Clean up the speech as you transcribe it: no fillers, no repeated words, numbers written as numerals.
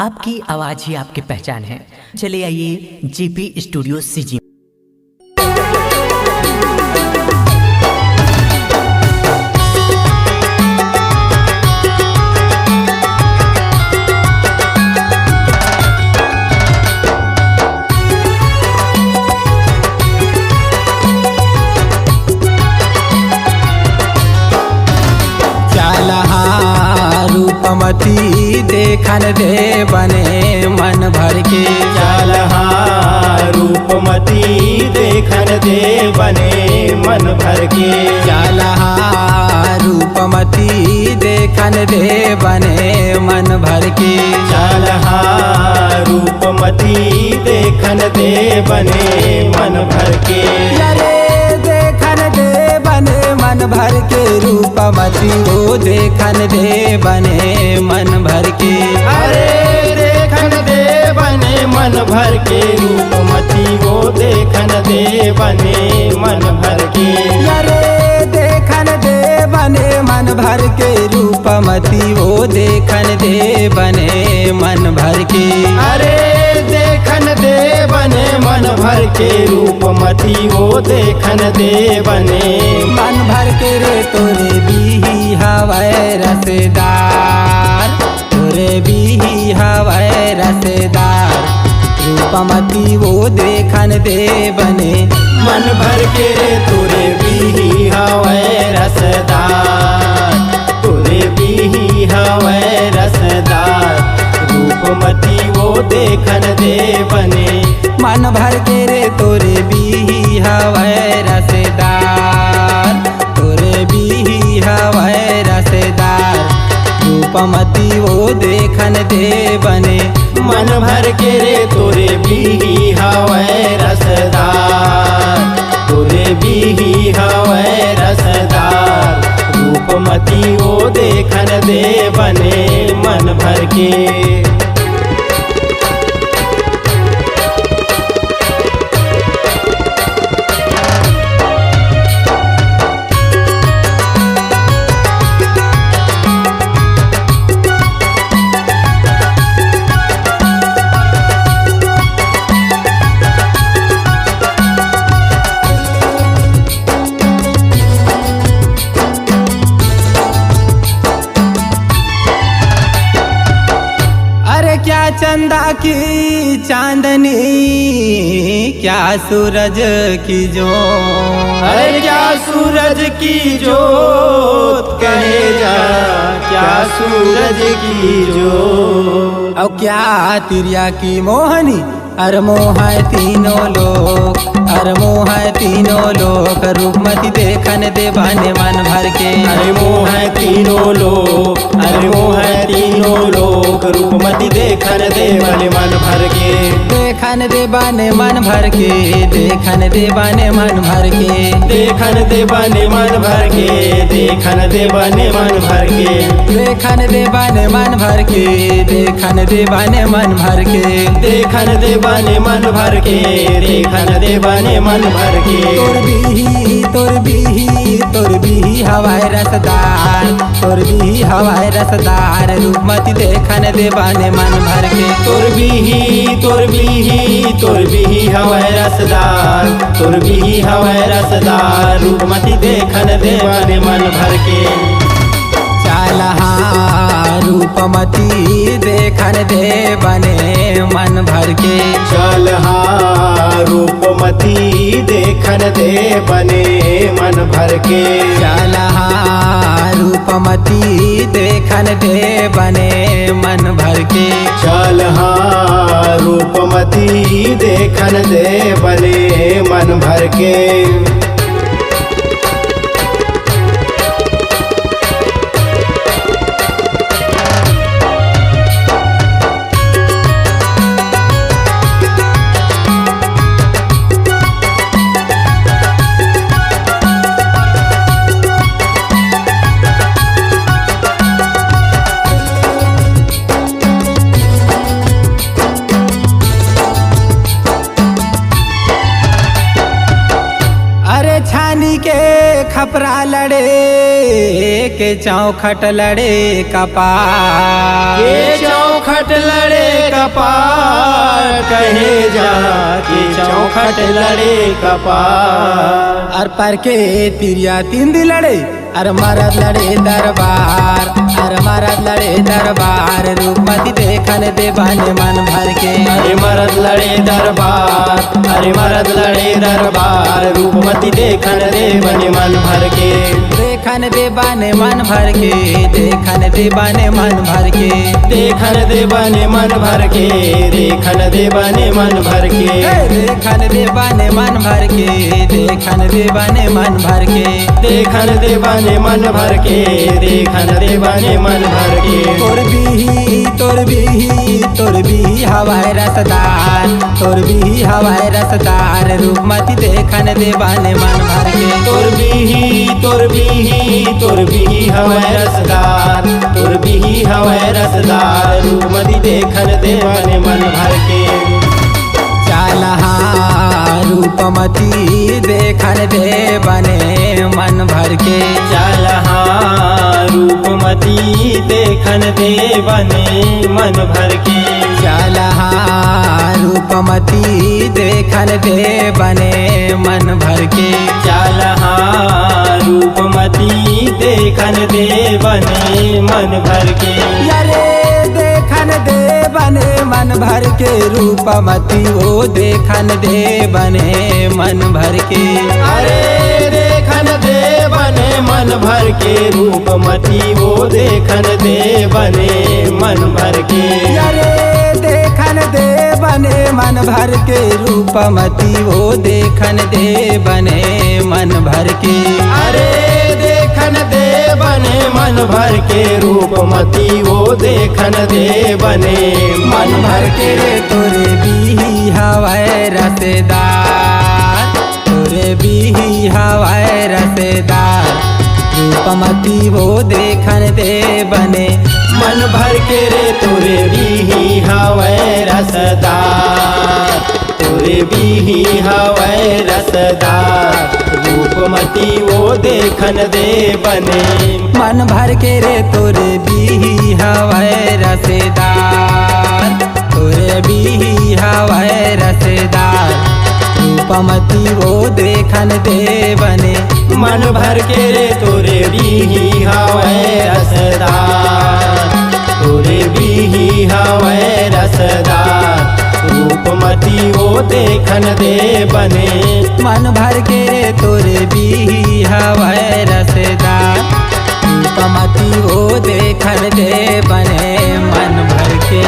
आपकी आवाज़ ही आपकी पहचान है। चले आइए जीपी स्टूडियो सीजी। रूपमती देखन दे बने मन भर के। चलहा रूपमती देखन दे बने मन भर के। चलहा रूपमती देखन दे बने मन भर के। चलहा रूपमती देखन दे बने मन भर के। अरे देखन दे बने मन भर के रूपमती वो देखन दे बने मन भर के। अरे देखन दे बने मन भर के रूपमती वो देखन दे बने मन भर के। अरे देखन दे बने मन भर के रूपमती वो देखन दे बने मन भर के। अरे देखन दे बने मन भर के रूपमती वो देखन दे बने मन भर के रे तोरे बीही हवाए रसेदार। तोरे बीही हवाए रसेदार रूपमती वो देखन दे बने मन भर के रे तोरे बीही हवै रसदार। तोरे बीही हवै रसदार रूपमती वो देखन दे बने मन भर के रे तोरे बीही हवाए रसेदार। तोरे बीही हवाए रसेदार रूपमती वो देखन दे बने मन भर के रे तोरे बीही हवै रसदार। तोरे बीही हवै रसदार रूपमती वो देखन दे बने मन भर के। क्या चंदा की चांदनी क्या सूरज की जोत। अरे क्या सूरज की जोत कहे जा क्या सूरज की जोत। और क्या तिरिया की मोहनी अर मोह तीनों लोग। अर मोह तीनों लोग रूपमती देखन दे बने मन भर के। अरे मोह तीनों लोग अरे मोह तीनों लोग रूपमती देखन दे बने मन भर के। देखन दे बने मन भर के। देखन दे बने मन भर के। देखन दे बने मन भर के। देखन दे बने मन भर के। देखन दे बने मन भर के। देखन दे बने मन भर के। देखन दे बने मन भर के। देखन दे बने मन भर के। तोर बीही तोर बीही तोर बीही हवाई रसदार। तोर बीही हवाई रसदार रूपमती देखन दे बने मन भर के। तोर बीही तोर बीही तोर बीही हवै रसदार। तोर बीही हवै रसदार रूपमती देखन दे बने मन भर के। चलहा रूपमती देखन दे बने मन भर के। चलहा रूपमती देखन दे बने मन भर के। चलहा रूपमती देखन दे बने मन भर के। चलहा रूपमती देखन दे बने मन भर के। खपरा लड़े के चौखट लड़े कपार। के चौखट लड़े कपार कहे जाके चौखट लड़े कपार। अर पर के तिरिया तीन दी लड़े अर मरद लड़े दरबार, अर मरद लड़े दरबार रूपमती देखन दे बने मन भर के। अरे मरद लड़े दरबार, अरे मरद लड़े दरबार रूपमती देखन दे बने मन भर के। देखन दे बने मन भर के, देखन दे बने मन भर के, देखन दे बने मन भर के, देखन दे बने मन भर के, देखन दे बने मन भर के, देखन दे बने मन भर के, देखन दे बने मन भर के, देखन दे बने मन भर के। तोर बिही तोर बिही तोर बिही हवाए रसदार, तोर बिही हवाए रसदार रूपमती देखन दे बने मन भर के। तोर बिही तोर बिही तोर बिही हवाए रसदार, तोर बिही हवाए रसदार रूपमती देखन दे बने मन भर के। चालहा रूपमती देखन दे बने मन भर के। चालहा रूपमती देखन दे बने मन भर के। चालहा रूपमती देखन दे बने मन भर के। चालहा रूपमती देखन दे बने मन भर के। यारे देखन दे बने मन भर के रूपमती वो देखन दे बने मन भर के। अरे देखन दे बने मन भर के रूपमती वो देखन दे बने मन भर के। यारे देखन दे बने मन भर के रूपमती वो देखन दे बने मन भर के। अरे देखन दे बने मन भर के रूपमती वो देखन दे बने मन भर के। तोरे बिही हवाए रसेदार, तोरे बिही हवाए रसेदार रूपमती वो देखन दे बने मन भर के रे। तोरे बिही हवाए रसदार, तोरे बिही हवाए रसदार रूपमती वो देखन दे बने मन भर के रे। तोरे बिही हवाए रसेदार, तोरे बिही हवाए रसेदार रूपमती वो देखन दे बने मन भर के रे। तोरे बिही हवाए रसदार, तोरे बिही हवाए रसदार रूपमती वो देखन दे बने मन भर के रे। तोरे बिही हवाए रसेदार रूपमती वो देखन दे बने मन भर के।